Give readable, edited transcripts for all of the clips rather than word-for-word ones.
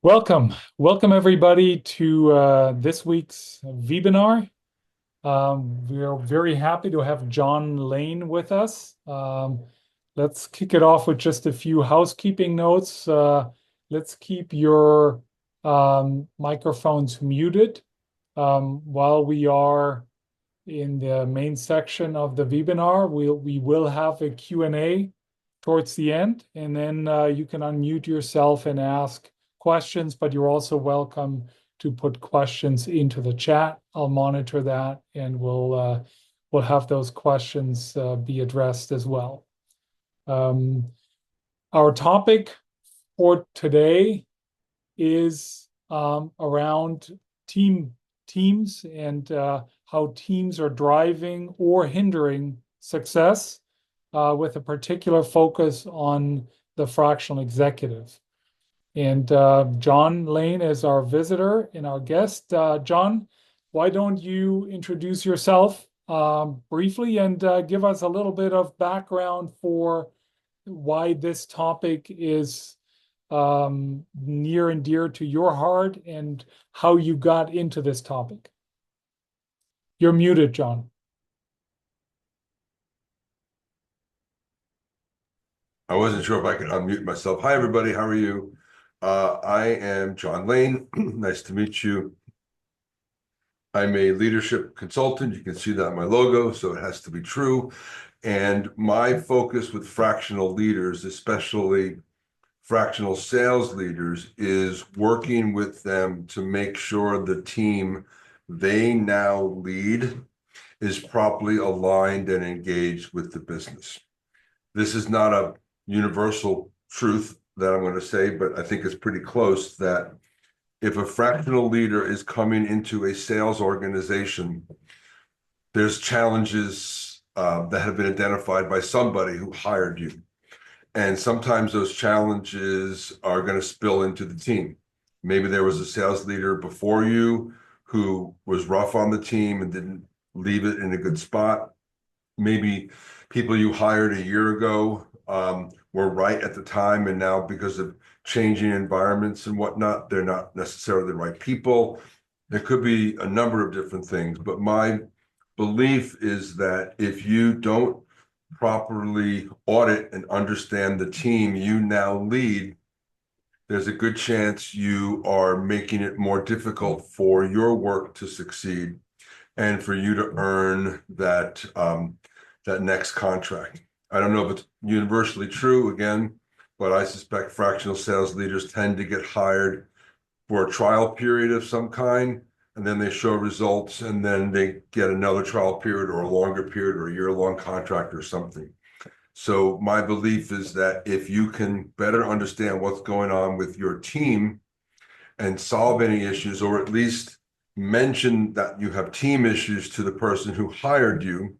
Welcome everybody to this week's webinar. We are very happy to have John Lane with us. Let's kick it off with just a few housekeeping notes. Let's keep your microphones muted while we are in the main section of the webinar. We will have a Q&A towards the end, and then you can unmute yourself and ask questions, but you're also welcome to put questions into the chat. I'll monitor that, and we'll have those questions be addressed as well. Our topic for today is around teams and how teams are driving or hindering success, with a particular focus on the fractional executive. And John Lane is our visitor and our guest. John, why don't you introduce yourself briefly and give us a little bit of background for why this topic is near and dear to your heart and how you got into this topic. You're muted, John. I wasn't sure if I could unmute myself. Hi, everybody. How are you? I am John Lane. Nice to meet you. I'm a leadership consultant. You can see that in my logo, so it has to be true. And my focus with fractional leaders, especially fractional sales leaders, is working with them to make sure the team they now lead is properly aligned and engaged with the business. This is not a universal truth that I'm going to say, but I think it's pretty close that if a fractional leader is coming into a sales organization, there's challenges that have been identified by somebody who hired you. And sometimes those challenges are going to spill into the team. Maybe there was a sales leader before you who was rough on the team and didn't leave it in a good spot. Maybe people you hired a year ago were right at the time, and now because of changing environments and whatnot, they're not necessarily the right people. There could be a number of different things, but my belief is that if you don't properly audit and understand the team you now lead, there's a good chance you are making it more difficult for your work to succeed and for you to earn that that next contract. I don't know if it's universally true again, but I suspect fractional sales leaders tend to get hired for a trial period of some kind, and then they show results, and then they get another trial period or a longer period or a year-long contract or something. So my belief is that if you can better understand what's going on with your team and solve any issues, or at least mention that you have team issues to the person who hired you,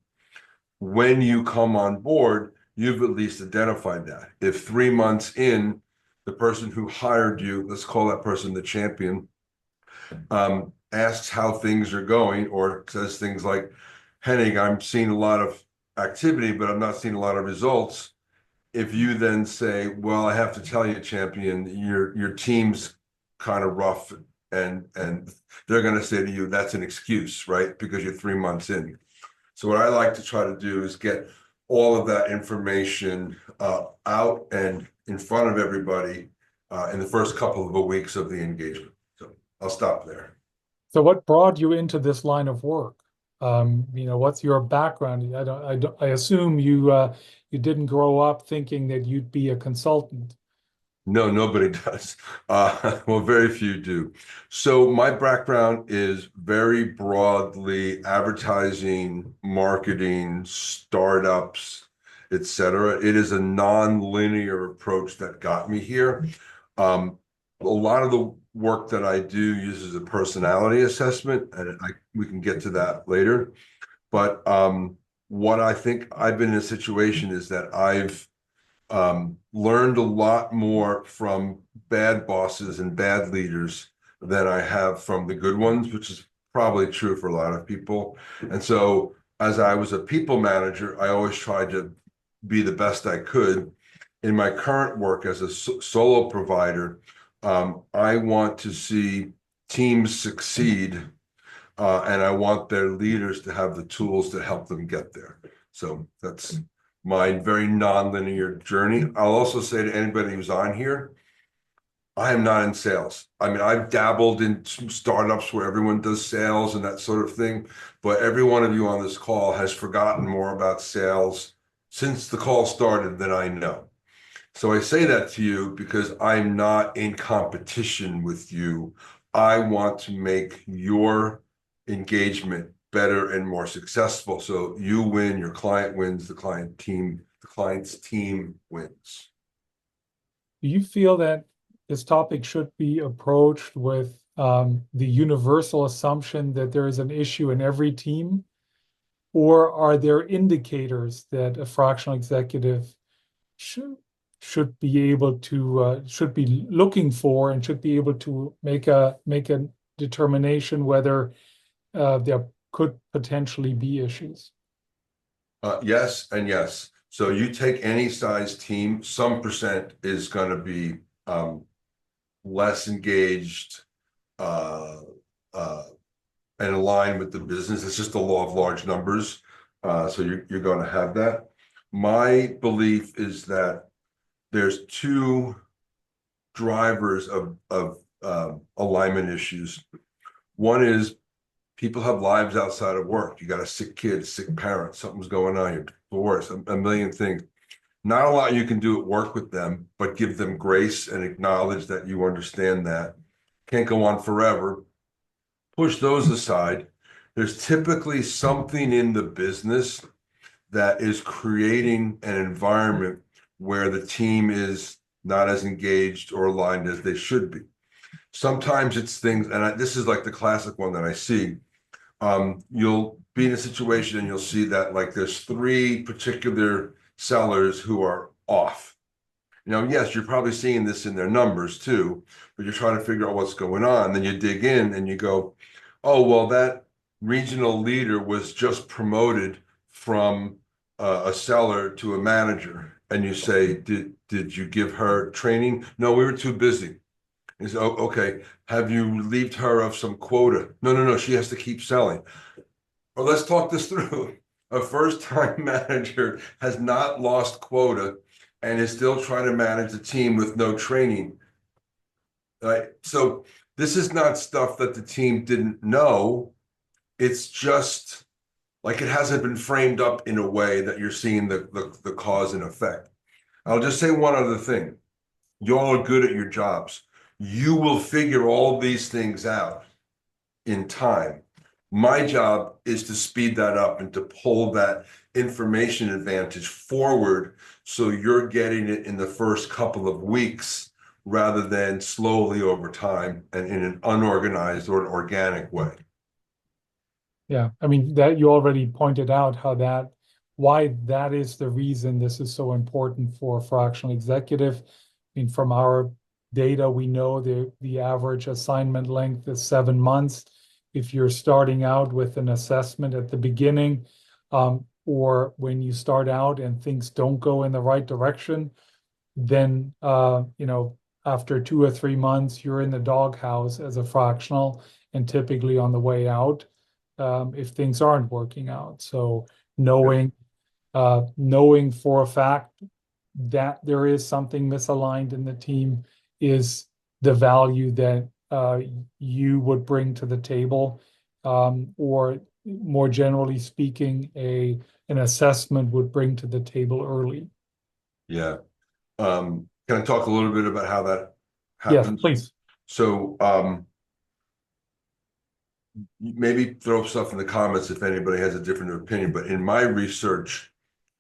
when you come on board, you've at least identified that. If 3 months in, the person who hired you, let's call that person the champion, asks how things are going, or says things like, Henning, I'm seeing a lot of activity, but I'm not seeing a lot of results. If you then say, well, I have to tell you, champion, your team's kind of rough, and they're going to say to you, that's an excuse, right? Because you're 3 months in. So what I like to try to do is get all of that information out and in front of everybody in the first couple of weeks of the engagement. So I'll stop there. So what brought you into this line of work? What's your background? I assume you didn't grow up thinking that you'd be a consultant. No, nobody does. Well, very few do. So my background is very broadly advertising, marketing, startups, etc. It is a non-linear approach that got me here. A lot of the work that I do uses a personality assessment, and we can get to that later. But what I think I've been in a situation is that I've learned a lot more from bad bosses and bad leaders than I have from the good ones, which is probably true for a lot of people. And so as I was a people manager, I always tried to be the best I could. In my current work as a solo provider, I want to see teams succeed, and I want their leaders to have the tools to help them get there. So that's my very non-linear journey. I'll also say to anybody who's on here, I am not in sales. I mean, I've dabbled in some startups where everyone does sales and that sort of thing, but every one of you on this call has forgotten more about sales since the call started than I know. So I say that to you because I'm not in competition with you. I want to make your engagement better and more successful. So you win, your client wins, the client's team wins. Do you feel that this topic should be approached with the universal assumption that there is an issue in every team? Or are there indicators that a fractional executive should should be able to should be looking for and should be able to make a determination whether there could potentially be issues? Yes and yes. So you take any size team, some percent is going to be less engaged uh, uh, and aligned with the business. It's just the law of large numbers. So you're going to have that. My belief is that there's two drivers of alignment issues. One is people have lives outside of work. You got a sick kid, sick parent, something's going on, you're divorced, a million things. Not a lot you can do at work with them, but give them grace and acknowledge that you understand that. Can't go on forever. Push those aside. There's typically something in the business that is creating an environment where the team is not as engaged or aligned as they should be. Sometimes it's things, and this is like the classic one that I see. You'll be in a situation and you'll see that like there's three particular sellers who are off. Yes, you're probably seeing this in their numbers too, but you're trying to figure out what's going on. Then you dig in and you go, oh, well, that regional leader was just promoted from a seller to a manager. And you say, did you give her training? No, we were too busy. He said, oh, okay. Have you relieved her of some quota? No, no, no. She has to keep selling. Well, let's talk this through. A first-time manager has not lost quota and is still trying to manage the team with no training. Right? So this is not stuff that the team didn't know. It's just like it hasn't been framed up in a way that you're seeing the cause and effect. I'll just say one other thing. Y'all are good at your jobs. You will figure all these things out in time. My job is to speed that up and to pull that information advantage forward so you're getting it in the first couple of weeks rather than slowly over time and in an unorganized or an organic way. Yeah, I mean that you already pointed out why that is the reason this is so important for a fractional executive. I mean, from our data, we know the average assignment length is 7 months. If you're starting out with an assessment at the beginning, or when you start out and things don't go in the right direction, then after 2 or 3 months, you're in the doghouse as a fractional and typically on the way out if things aren't working out. So knowing for a fact that there is something misaligned in the team is the value that you would bring to the table, or more generally speaking, an assessment would bring to the table early. Yeah. Can I talk a little bit about how that Yes, happens? please. So maybe throw stuff in the comments if anybody has a different opinion, but in my research,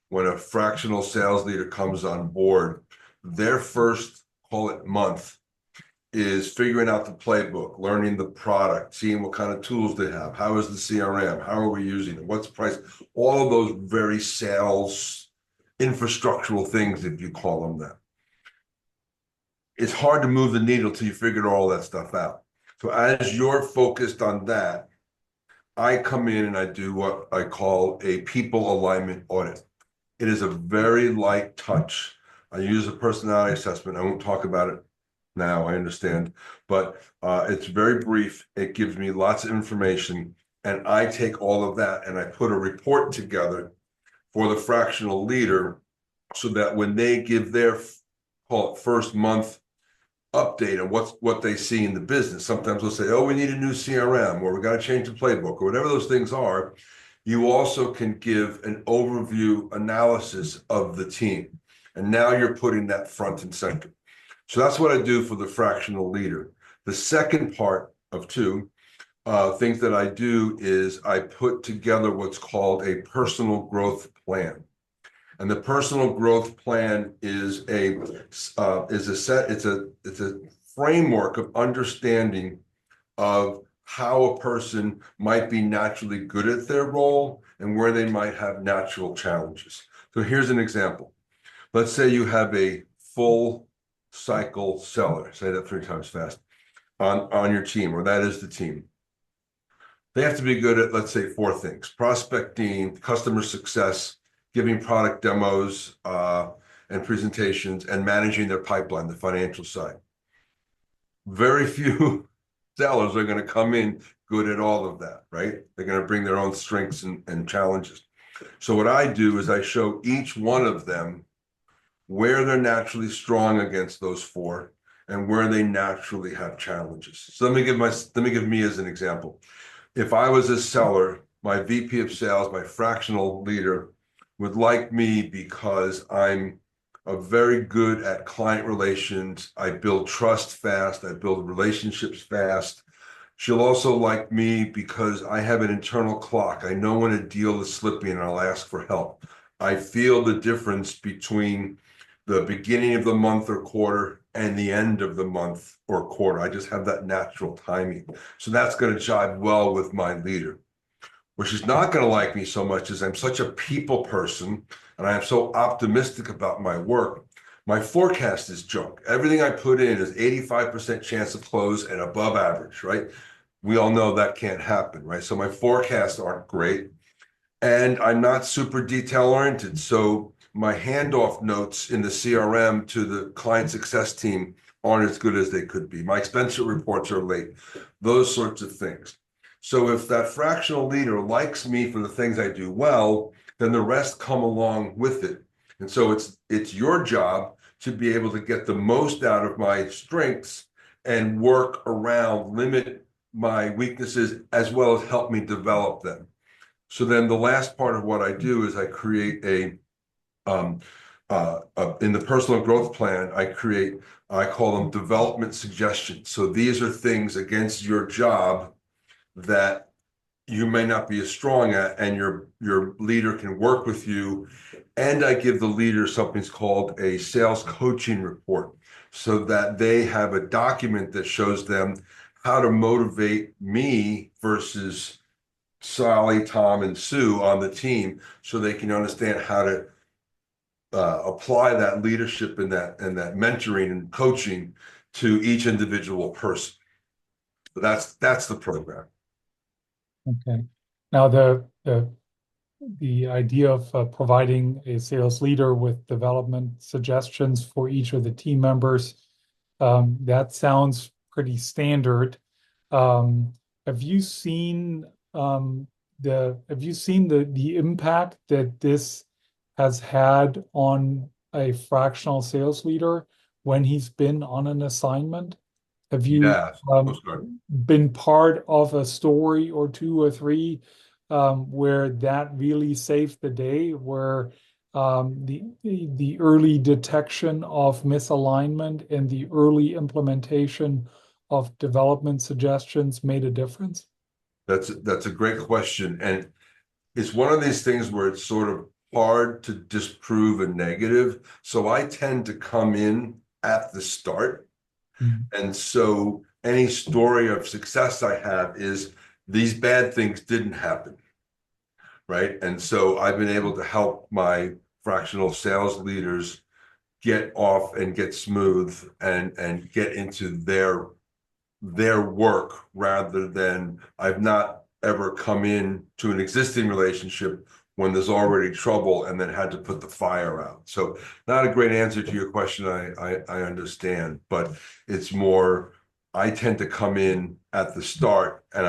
when a fractional sales leader comes on board, their first, call it month, is figuring out the playbook, learning the product, seeing what kind of tools they have. How is the CRM? How are we using it? What's the price? All of those very sales infrastructural things, if you call them that. It's hard to move the needle till you figure all that stuff out. So as you're focused on that, I come in and I do what I call a people alignment audit. It is a very light touch. I use a personality assessment. I won't talk about it now, I understand, but it's very brief. It gives me lots of information, and I take all of that and I put a report together for the fractional leader so that when they give their, call it first month update on what they see in the business, sometimes they'll say, oh, we need a new CRM, or we got to change the playbook, or whatever those things are. You also can give an overview analysis of the team. And now you're putting that front and center. So that's what I do for the fractional leader. The second part of two things that I do is I put together what's called a personal growth plan. And the personal growth plan is a framework of understanding of how a person might be naturally good at their role and where they might have natural challenges. So here's an example. Let's say you have a full cycle seller, say that 3 times fast, on your team, or that is the team. They have to be good at, let's say, 4 things: prospecting, customer success, giving product demos and presentations, and managing their pipeline, the financial side. Very few sellers are going to come in good at all of that, right? They're going to bring their own strengths and challenges. So what I do is I show each one of them where they're naturally strong against those 4 and where they naturally have challenges. So let me give me as an example. If I was a seller, my VP of sales, my fractional leader, would like me because I'm very good at client relations. I build trust fast. I build relationships fast. She'll also like me because I have an internal clock. I know when a deal is slipping and I'll ask for help. I feel the difference between the beginning of the month or quarter and the end of the month or quarter. I just have that natural timing. So that's going to jive well with my leader. Where she's not going to like me so much is I'm such a people person and I am so optimistic about my work. My forecast is junk. Everything I put in is 85% chance of close and above average, right? We all know that can't happen, right? So my forecasts aren't great. And I'm not super detail oriented. So my handoff notes in the CRM to the client success team aren't as good as they could be. My expense reports are late, those sorts of things. So if that fractional leader likes me for the things I do well, then the rest come along with it. And so it's your job to be able to get the most out of my strengths and work around, limit my weaknesses, as well as help me develop them. So then the last part of what I do is I create in the personal growth plan, I call them development suggestions. So these are things against your job that you may not be as strong at, and your leader can work with you. And I give the leader something called a sales coaching report so that they have a document that shows them how to motivate me versus Sally, Tom, and Sue on the team so they can understand how to apply that leadership and that mentoring and coaching to each individual person. So that's the program. Okay. Now the idea of providing a sales leader with development suggestions for each of the team members, that sounds pretty standard. Have you seen the impact that this has had on a fractional sales leader when he's been on an assignment? Have you Yeah. been part of a story or 2 or 3 where that really saved the day, where the early detection of misalignment and the early implementation of development suggestions made a difference? That's a great question. And it's one of these things where it's sort of hard to disprove a negative. So I tend to come in at the start. And so any story of success I have is these bad things didn't happen, right? And so I've been able to help my fractional sales leaders get off and get smooth and get into their work, rather than I've not ever come in to an existing relationship when there's already trouble and then had to put the fire out. So not a great answer to your question, I understand, but it's more, I tend to come in at the start and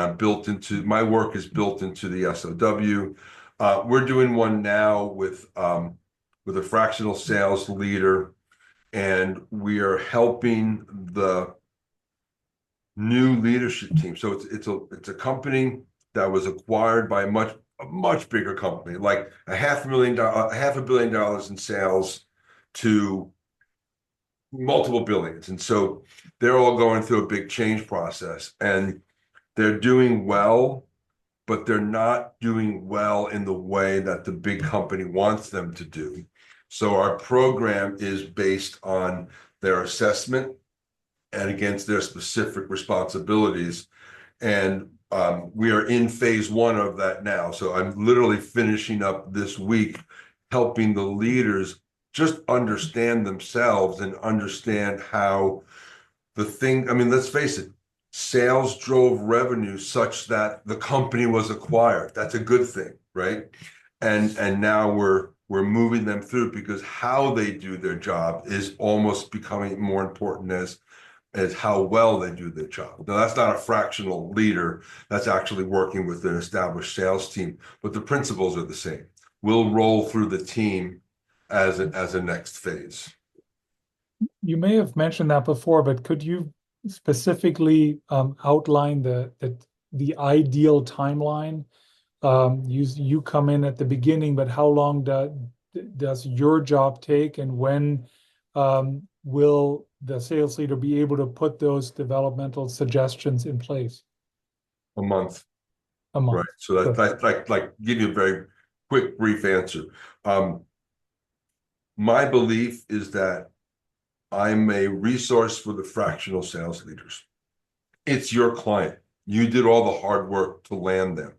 my work is built into the SOW. We're doing one now with a fractional sales leader, and we are helping the new leadership team. So it's a company that was acquired by a much bigger company, like $500 million in sales to multiple billions. And so they're all going through a big change process, and they're doing well, but they're not doing well in the way that the big company wants them to do. So our program is based on their assessment and against their specific responsibilities. And we are in phase one of that now. So I'm literally finishing up this week, helping the leaders just understand themselves and understand how I mean, let's face it, sales drove revenue such that the company was acquired. That's a good thing, right? And now we're moving them through, because how they do their job is almost becoming more important as how well they do their job. Now, that's not a fractional leader. That's actually working with an established sales team, but the principles are the same. We'll roll through the team as a next phase. You may have mentioned that before, but could you specifically outline the ideal timeline? You come in at the beginning, but how long does your job take, and when will the sales leader be able to put those developmental suggestions in place? A month. A month. Right. So that's like give you a very quick, brief answer. My belief is that I'm a resource for the fractional sales leaders. It's your client. You did all the hard work to land them.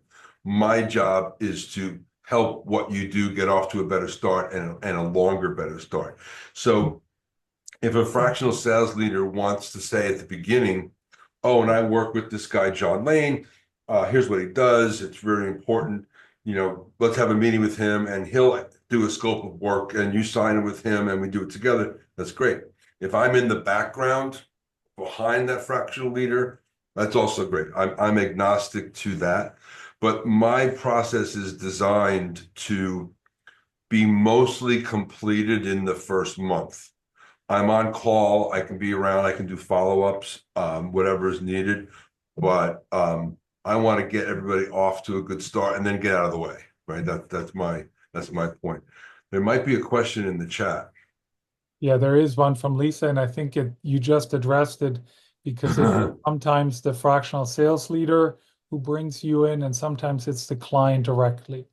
My job is to help what you do get off to a better start and a longer, better start. So if a fractional sales leader wants to say at the beginning, oh, and I work with this guy, John Lane, here's what he does. It's very important. Let's have a meeting with him and he'll do a scope of work and you sign it with him and we do it together. That's great. If I'm in the background behind that fractional leader, that's also great. I'm agnostic to that, but my process is designed to be mostly completed in the first month. I'm on call, I can be around, I can do follow-ups, whatever is needed, but I want to get everybody off to a good start and then get out of the way, right? That's my point. There might be a question in the chat. Yeah, there is one from Lisa, and I think you just addressed it, because it's sometimes the fractional sales leader who brings you in, and sometimes it's the client directly.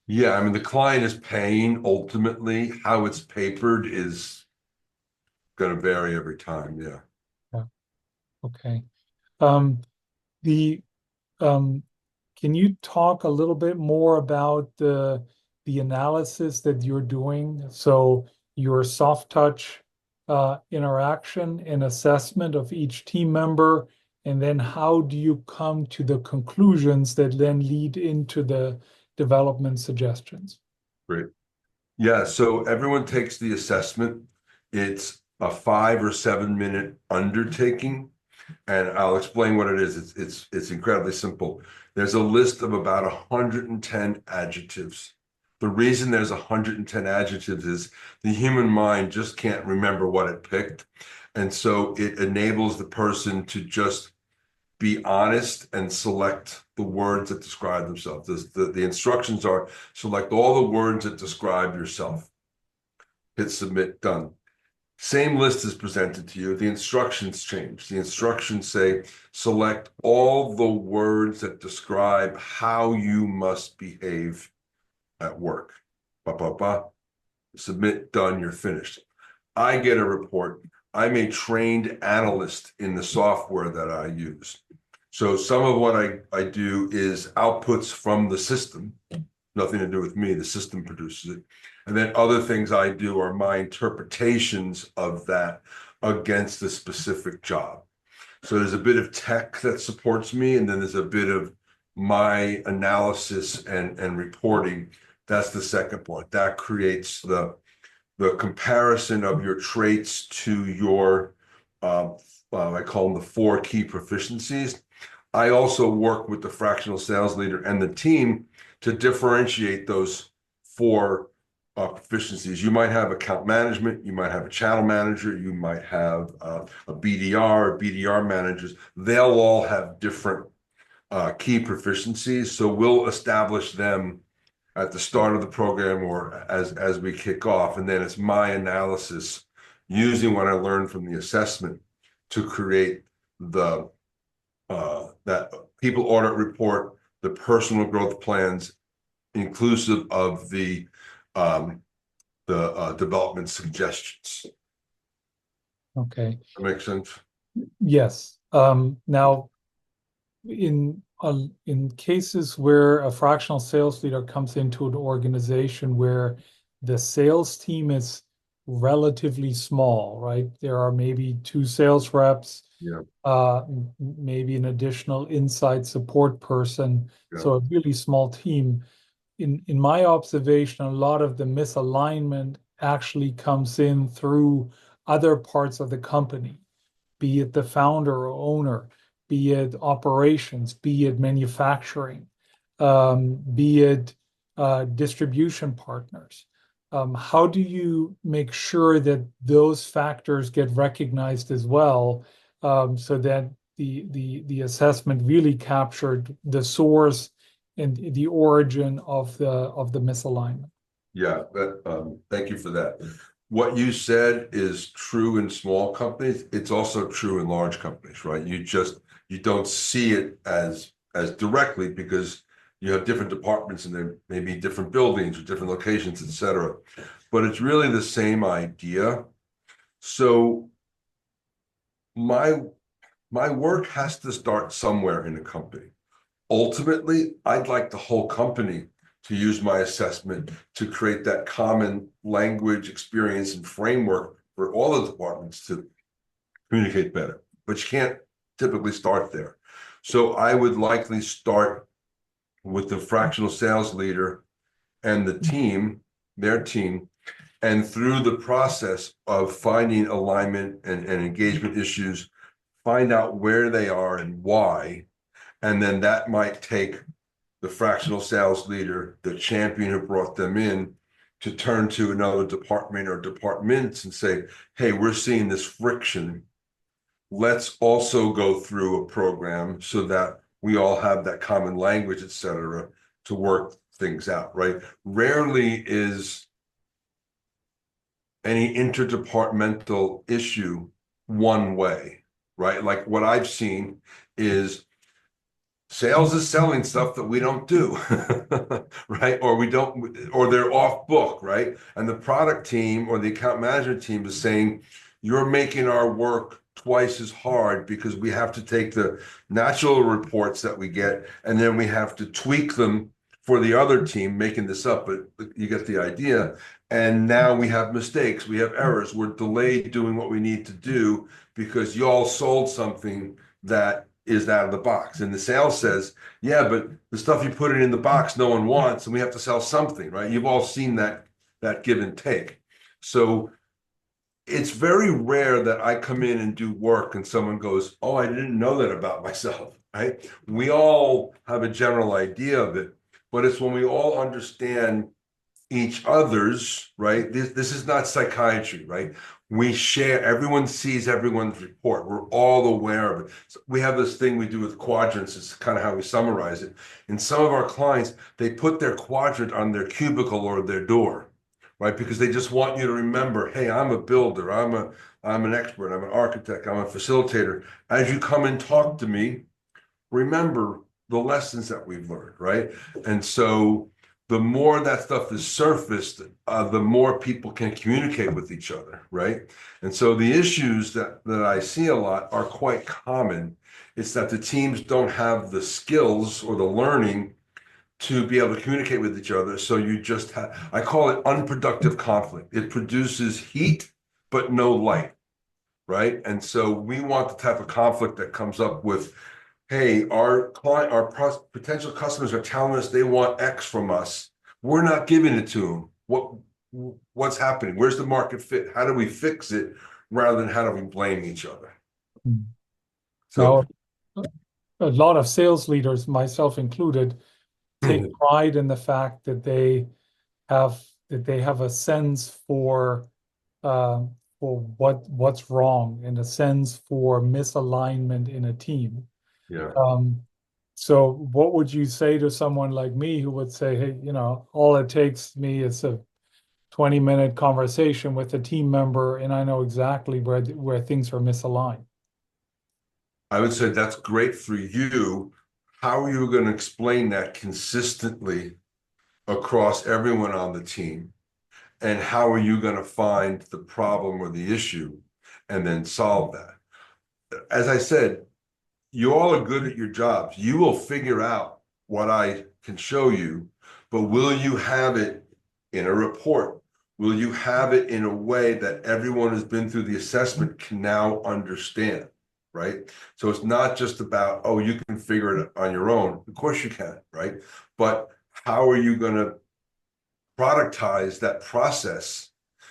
Yeah, I mean, the client is paying ultimately. How it's papered is going to vary every time. Yeah. Yeah. Okay. The Can you talk a little bit more about the analysis that you're doing? So your soft touch interaction and assessment of each team member, and then how do you come to the conclusions that then lead into the development suggestions? Great. Yeah, so everyone takes the assessment. It's a 5 or 7 minute undertaking, and I'll explain what it is. It's incredibly simple. There's a list of about 110 adjectives. The reason there's 110 adjectives is the human mind just can't remember what it picked. And so it enables the person to just be honest and select the words that describe themselves. The instructions are select all the words that describe yourself. Hit submit, done. Same list is presented to you. The instructions change. The instructions say, select all the words that describe how you must behave at work. Submit, done, you're finished. I get a report. I'm a trained analyst in the software that I use. So some of what I do is outputs from the system, nothing to do with me, the system produces it. And then other things I do are my interpretations of that against a specific job. So there's a bit of tech that supports me, and then there's a bit of my analysis and reporting That's the second point. That creates the comparison of your traits to your, I call them the 4 key proficiencies. I also work with the fractional sales leader and the team to differentiate those 4 proficiencies. You might have account management, you might have a channel manager, you might have a BDR or BDR managers. They'll all have different key proficiencies. So we'll establish them at the start of the program or as we kick off. And then it's my analysis using what I learned from the assessment to create the that people audit report, the personal growth plans, inclusive of the development suggestions. Okay. That makes sense? Yes. Now, in cases where a fractional sales leader comes into an organization where the sales team is relatively small, right? There are maybe 2 sales reps, Yeah. maybe an additional inside support person. Yeah. So a really small team. In my observation, a lot of the misalignment actually comes in through other parts of the company, be it the founder or owner, be it operations, be it manufacturing, be it distribution partners. How do you make sure that those factors get recognized as well, so that the assessment really captured the source and the origin of the misalignment? Yeah, thank you for that. What you said is true in small companies. It's also true in large companies, right? You don't see it as directly because you have different departments and there may be different buildings or different locations, et cetera. But it's really the same idea. So my work has to start somewhere in a company. Ultimately, I'd like the whole company to use my assessment to create that common language, experience, and framework for all the departments to communicate better. But you can't typically start there. So I would likely start with the fractional sales leader and the team, their team, and through the process of finding alignment and engagement issues, find out where they are and why. And then that might take the fractional sales leader, the champion who brought them in, to turn to another department or departments and say, hey, we're seeing this friction. Let's also go through a program so that we all have that common language, et cetera, to work things out, right? Rarely is any interdepartmental issue one way, right? Like what I've seen is sales is selling stuff that we don't do, right? Or they're off book, right? And the product team or the account management team is saying, you're making our work twice as hard because we have to take the natural reports that we get and then we have to tweak them for the other team, making this up, but you get the idea. And now we have mistakes, we have errors, we're delayed doing what we need to do because y'all sold something that is out of the box. And the sales says, yeah, but the stuff you put it in the box, no one wants, and we have to sell something, right? You've all seen that give and take. So it's very rare that I come in and do work and someone goes, oh, I didn't know that about myself, right? We all have a general idea of it, but it's when we all understand each other's, right? This is not psychiatry, right? We share, everyone sees everyone's report. We're all aware of it. So we have this thing we do with quadrants. It's kind of how we summarize it. And some of our clients, they put their quadrant on their cubicle or their door, right? Because they just want you to remember, hey, I'm a builder. I'm an expert. I'm an architect. I'm a facilitator. As you come and talk to me, remember the lessons that we've learned, right? And so the more that stuff is surfaced, the more people can communicate with each other, right? And so the issues that I see a lot are quite common. It's that the teams don't have the skills or the learning to be able to communicate with each other. So you just have, I call it unproductive conflict. It produces heat, but no light, right? And so we want the type of conflict that comes up with, hey, our potential customers are telling us they want X from us. we're not giving it to them. What's happening? Where's the market fit? How do we fix it rather than how do we blame each other? So Now, a lot of sales leaders, myself included, take pride in the fact that have they have a sense uh, for what's wrong and a sense for misalignment in a team. yeah, So what would you say to someone like me who would say, hey, all it takes me is a 20-minute conversation with a team member, and I know exactly where things are misaligned. I would say that's great for you. How are you going to explain that consistently across everyone on the team? And how are you going to find the problem or the issue and then solve that? As I said, you all are good at your jobs. You will figure out what I can show you, but will you have it in a report? Will you have it in a way that everyone who's been through the assessment can now understand, right? So it's not just about, oh, you can figure it on your own. Of course you can, right? But how are you going to productize that process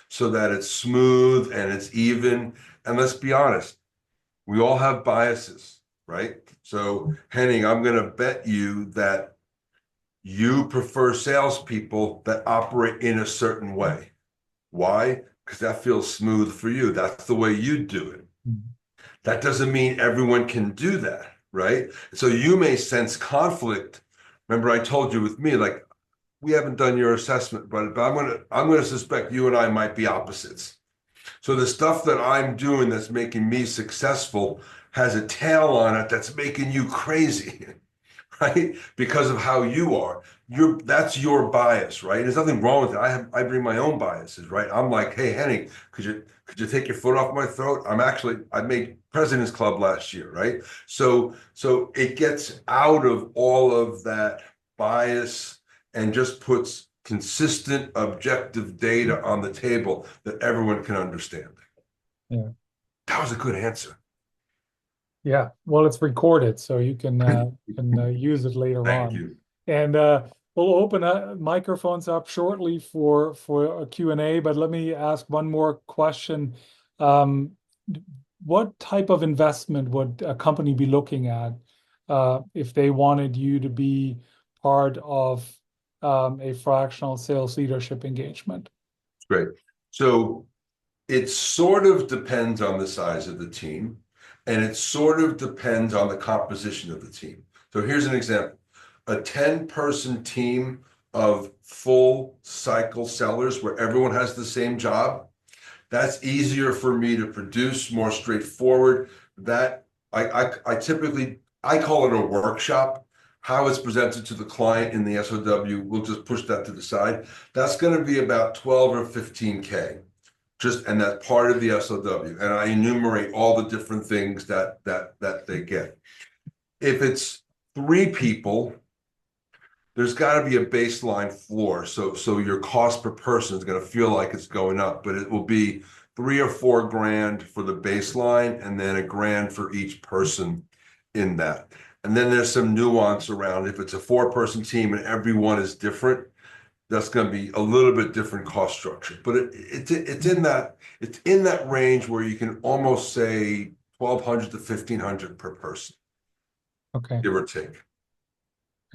so that it's smooth and it's even? And let's be honest, we all have biases, right? So Henning, I'm going to bet you that you prefer salespeople that operate in a certain way. Why? Because that feels smooth for you. That's the way you do it. That doesn't mean everyone can do that, right? So you may sense conflict. Remember, I told you with me, like, we haven't done your assessment, but I'm gonna suspect you and I might be opposites. So the stuff that I'm doing that's making me successful has a tail on it that's making you crazy, right? Because of how you are. That's your bias, right? There's nothing wrong with it. I bring my own biases, right? I'm like, hey Henning, could you take your foot off my throat? I made President's Club last year, right? So it gets out of all of that bias and just puts consistent objective data on the table that everyone can understand. Yeah. That was a good answer. Yeah, well, it's recorded, so you can use it later Thank on. you. And we'll open microphones up shortly for a Q&A, but let me ask one more question. Um, what type of investment would a company be looking at if they wanted you to be part of a fractional sales leadership engagement? Great. So it sort of depends on the size of the team, and it sort of depends on the composition of the team. So here's an example. A 10-person team of full cycle sellers where everyone has the same job, that's easier for me to produce, more straightforward. That I typically I call it a workshop. How it's presented to the client in the SOW, we'll just push that to the side. That's going to be about 12 or 15K. And that's part of the SOW. And I enumerate all the different things that they get. If it's 3 people, there's got to be a baseline floor. So your cost per person is going to feel like it's going up, but it will be 3 or 4 grand for the baseline, and then $1,000 for each person in that. And then there's some nuance around if it's a 4-person team and everyone is different, that's going to be a little bit different cost structure. But it's in that range where you can almost say 1,200 to 1,500 per person, Okay. give or take.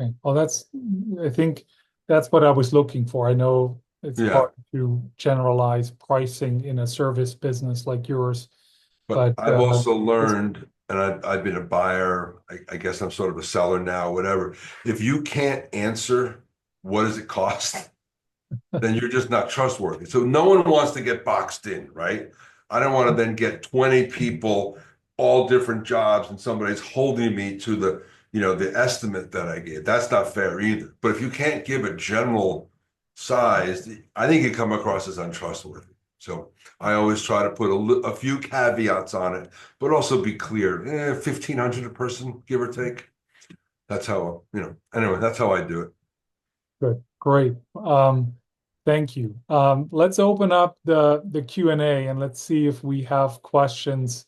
Okay. Well, I think that's what I was looking for. I know it's Yeah. hard to generalize pricing in a service business like yours, But but I've also learned, and I've been a buyer, I guess I'm sort of a seller now, whatever. If you can't answer what does it cost, then you're just not trustworthy. So no one wants to get boxed in, right? I don't want to then get 20 people, all different jobs, and somebody's holding me to the estimate that I gave. That's not fair either. But if you can't give a general size, I think you come across as untrustworthy. So I always try to put a few caveats on it, but also be clear. 1,500 a person, give or take. That's how, anyway, that's how I do it. good, great. Thank you. Let's open up the Q&A and let's see if we have questions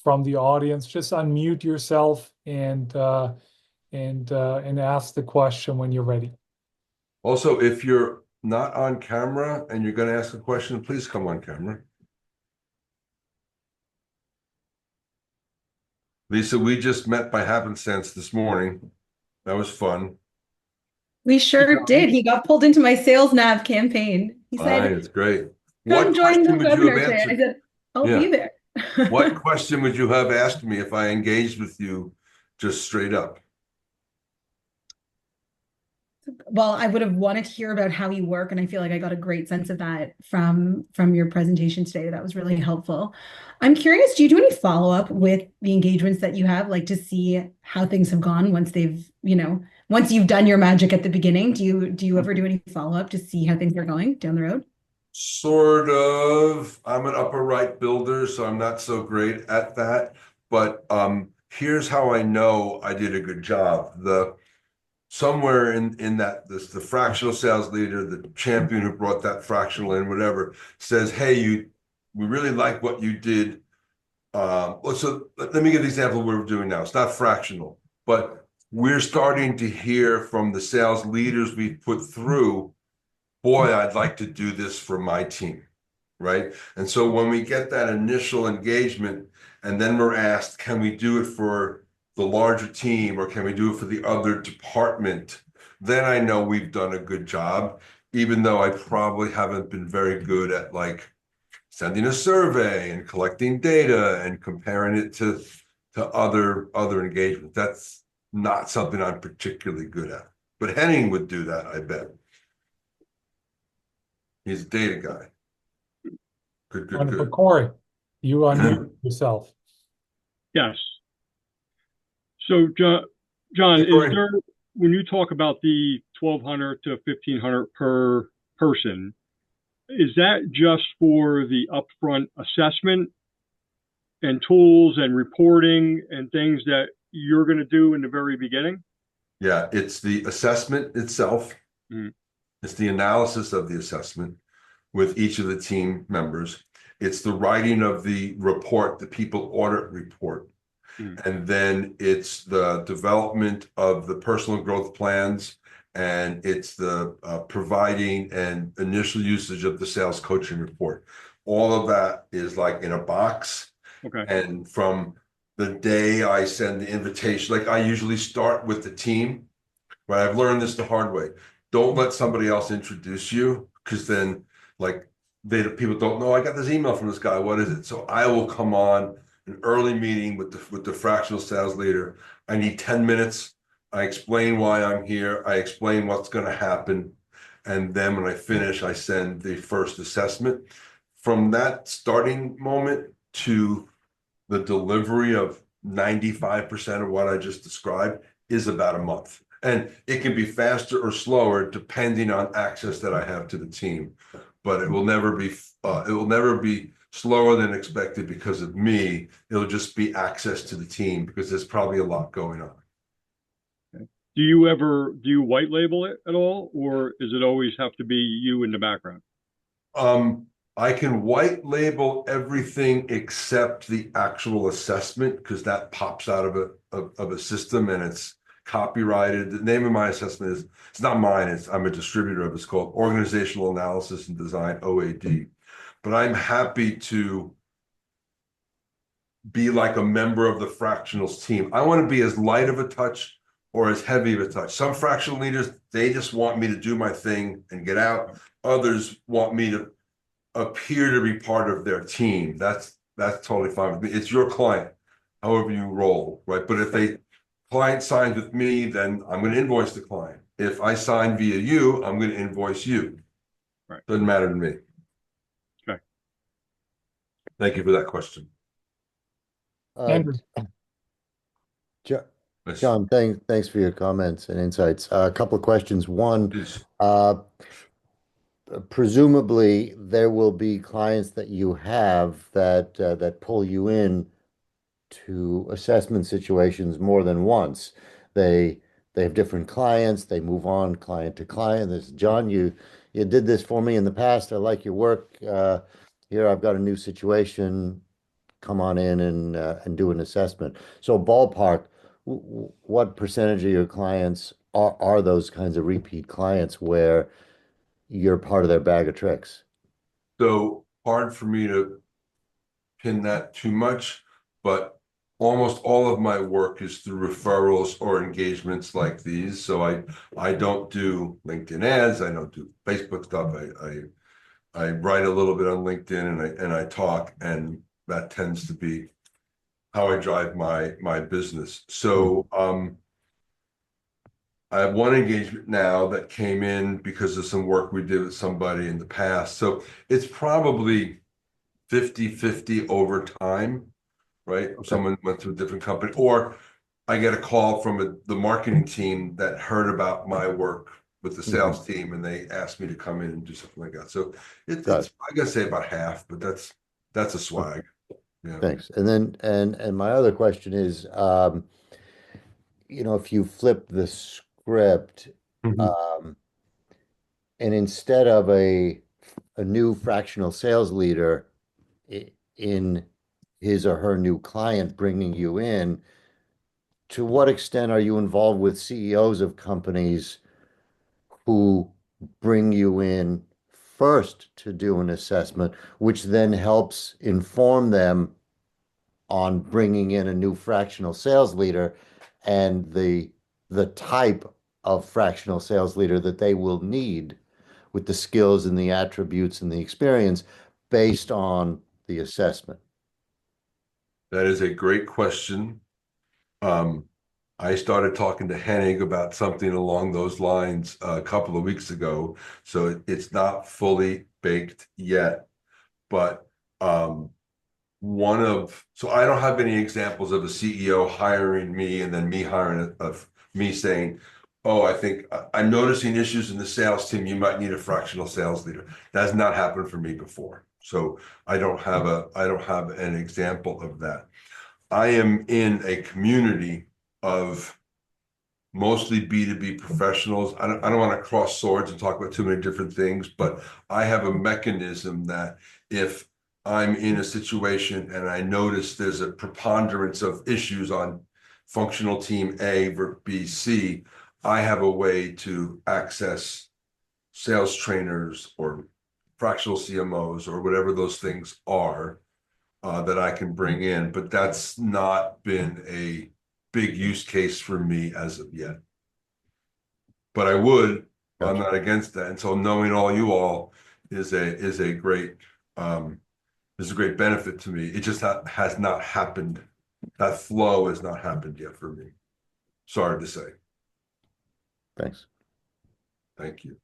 from the audience. Just unmute yourself and ask the question when you're ready. Also, if you're not on camera and you're going to ask a question, please come on camera. Lisa, we just met by happenstance this morning. That was fun. We sure did. He got pulled into my sales nav campaign. He Fine, said, it's great. come What join the question would you have webinar today. I answered? said, I'll Yeah. be there. What question would you have asked me if I engaged with you just straight up? Well, I would have wanted to hear about how you work, and I feel like I got a great sense of that from your presentation today. That was really helpful. I'm curious, do you do any follow-up with the engagements that you have, like to see how things have gone once they've, once you've done your magic at the beginning? Do you ever do any follow-up to see how things are going down the road? Sort of. I'm an upper right builder, so I'm not so great at that. But here's how I know I did a good job. Somewhere in that the fractional sales leader, the champion who brought that fractional in, whatever, says, "Hey, we really like what you did." So let me give the example of what we're doing now. It's not fractional, but we're starting to hear from the sales leaders we've put through, boy, I'd like to do this for my team, right? And so when we get that initial engagement, and then we're asked, can we do it for the larger team or can we do it for the other department? Then I know we've done a good job, even though I probably haven't been very good at like sending a survey and collecting data and comparing it to other engagement. That's not something I'm particularly good at. But Henning would do that, I bet. He's a data guy. Good, good, Wonderful. good. Corey, you unmute yourself. Yes. So, John, Hey, is Corey. there, when you talk about the 1,200 to 1,500 per person, is that just for the upfront assessment and tools and reporting and things that you're going to do in the very beginning? Yeah, it's the assessment itself. Mm. It's the analysis of the assessment with each of the team members. It's the writing of the report, the people audit report. Mm. And then it's the development of the personal growth plans, and it's the providing and initial usage of the sales coaching report. All of that is like in a box. Okay. And from the day I send the invitation, like I usually start with the team, but I've learned this the hard way. Don't let somebody else introduce you, because then like people don't know, I got this email from this guy, what is it? So I will come on an early meeting with the fractional sales leader. I need 10 minutes. I explain why I'm here. I explain what's going to happen. And then when I finish, I send the first assessment. From that starting moment to the delivery of 95% of what I just described is about a month. And it can be faster or slower depending on access that I have to the team. But it will never be slower than expected because of me. It'll just be access to the team because there's probably a lot going on. Do you white label it at all, or does it always have to be you in the background? I can white label everything except the actual assessment because that pops out of a system and it's copyrighted. The name of my assessment is, it's not mine, I'm a distributor of it. It's called Organizational Analysis and Design, OAD. But I'm happy to be like a member of the fractionals team. I want to be as light of a touch or as heavy of a touch. Some fractional leaders, they just want me to do my thing and get out. Others want me to appear to be part of their team. That's totally fine with me. It's your client, however you roll, right? But if the client signs with me, then I'm going to invoice the client. If I sign via you, I'm going to invoice you. Right. Doesn't matter to me. Okay. Thank you for that question. Andrew. John, thanks for your comments and insights. A couple of questions. One, Please. presumably there will be clients that you have that pull you in to assessment situations more than once. They have different clients. They move on client to client. This John, you did this for me in the past. I like your work. Here I've got a new situation. Come on in and do an assessment. So ballpark, what percentage of your clients are those kinds of repeat clients where you're part of their bag of tricks? So hard for me to pin that too much, but almost all of my work is through referrals or engagements like these. So I don't do LinkedIn ads, I don't do Facebook stuff. I write a little bit on LinkedIn and I talk, and that tends to be how I drive my business. So I have one engagement now that came in because of some work we did with somebody in the past. So it's probably 50-50 over time, right? Someone went to a different company, or I get a call from the marketing team that heard about my work with the sales team, and they asked me to come in and do something like that. So it's I gotta say about half, but that's a swag. Yeah. Thanks. And then and my other question is, if you flip the script, um, and instead of a new fractional sales leader in his or her new client bringing you in, to what extent are you involved with CEOs of companies who bring you in first to do an assessment, which then helps inform them on bringing in a new fractional sales leader and the type of fractional sales leader that they will need with the skills and the attributes and the experience based on the assessment? That is a great question. I started talking to Henning about something along those lines a couple of weeks ago, so it's not fully baked yet. But so I don't have any examples of a CEO hiring me and then me hiring me saying, "Oh, I think I'm noticing issues in the sales team. You might need a fractional sales leader." That's not happened for me before, so I don't have an example of that. I am in a community of mostly B2B professionals. I don't want to cross swords and talk about too many different things, but I have a mechanism that if I'm in a situation and I notice there's a preponderance of issues on functional team A versus B, C, I have a way to access sales trainers or fractional CMOs or whatever those things are that I can bring in, but that's not been a big use case for me as of yet. But I would, I'm not against that. And so knowing all you all is a great benefit to me. It just has not happened. That flow has not happened yet for me. Sorry to say. Thanks. Thank you.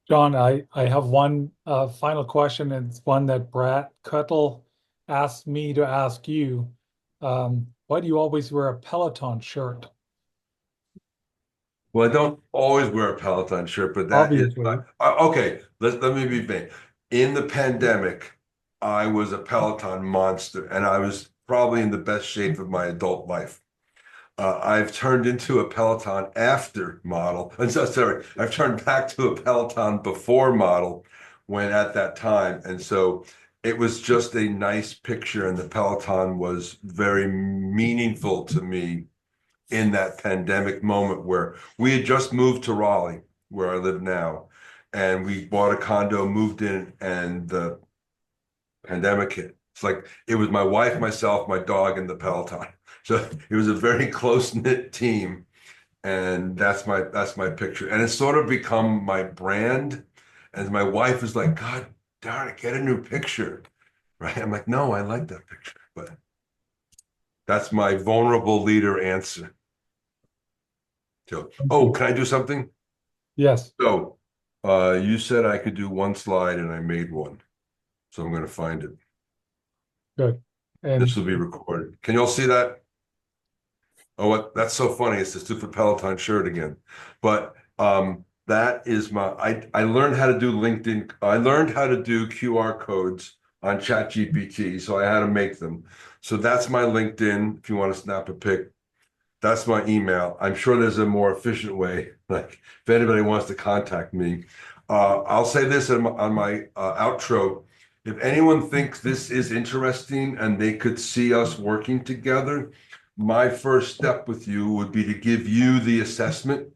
John, I have one final question, and it's one that Brad Cuttle asked me to ask you. Why do you always wear a Peloton shirt? Well, I don't always wear a Peloton shirt, but that is Obviously. okay. Let me be vague. In the pandemic, I was a Peloton monster, and I was probably in the best shape of my adult life. I've turned into a Peloton after model. I'm so sorry. I've turned back to a Peloton before model when at that time. And so it was just a nice picture, and the Peloton was very meaningful to me in that pandemic moment where we had just moved to Raleigh, where I live now, and we bought a condo, moved in, and the pandemic hit. It's like it was my wife, myself, my dog, and the Peloton. So it was a very close-knit team, and that's my picture. And it's sort of become my brand. And my wife is like, "God darn it, get a new picture." Right? I'm like, "No, I like that picture." But that's my vulnerable leader answer. So, can I do something? Yes. So, you said I could do one slide, and I made one. So I'm going to find it. Good. And This will be recorded. Can you all see that? Oh, what? That's so funny. It's the stupid Peloton shirt again. But that is I learned how to do LinkedIn. I learned how to do QR codes on ChatGPT, so I had to make them. So that's my LinkedIn. If you want to snap a pic, that's my email. I'm sure there's a more efficient way. Like if anybody wants to contact me, I'll say this on my outro. If anyone thinks this is interesting and they could see us working together, my first step with you would be to give you the assessment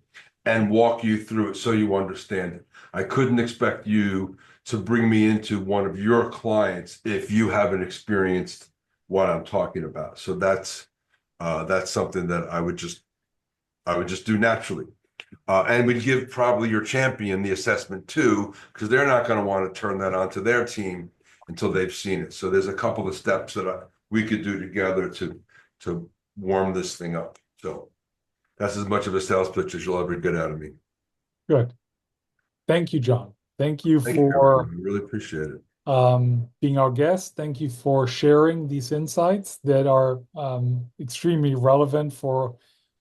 and walk you through it so you understand it. I couldn't expect you to bring me into one of your clients if you haven't experienced what I'm talking about. So that's something that I would just do naturally. And we'd give probably your champion the assessment too, because they're not going to want to turn that onto their team until they've seen it. So there's a couple of steps that we could do together to warm this thing up. So that's as much of a sales pitch as you'll ever get out of me. Good. Thank you, John. Thank you Thank for you. I really appreciate it. being our guest. Thank you for sharing these insights that are extremely relevant for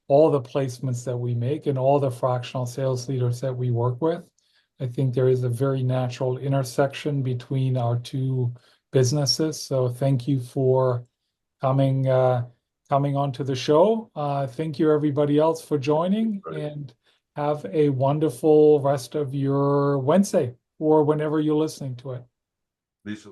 all the placements that we make and all the fractional sales leaders that we work with. I think there is a very natural intersection between our two businesses. So thank you for coming onto the show. Thank you everybody else for joining, and have a wonderful rest of your Wednesday or whenever you're listening to it. Lisa.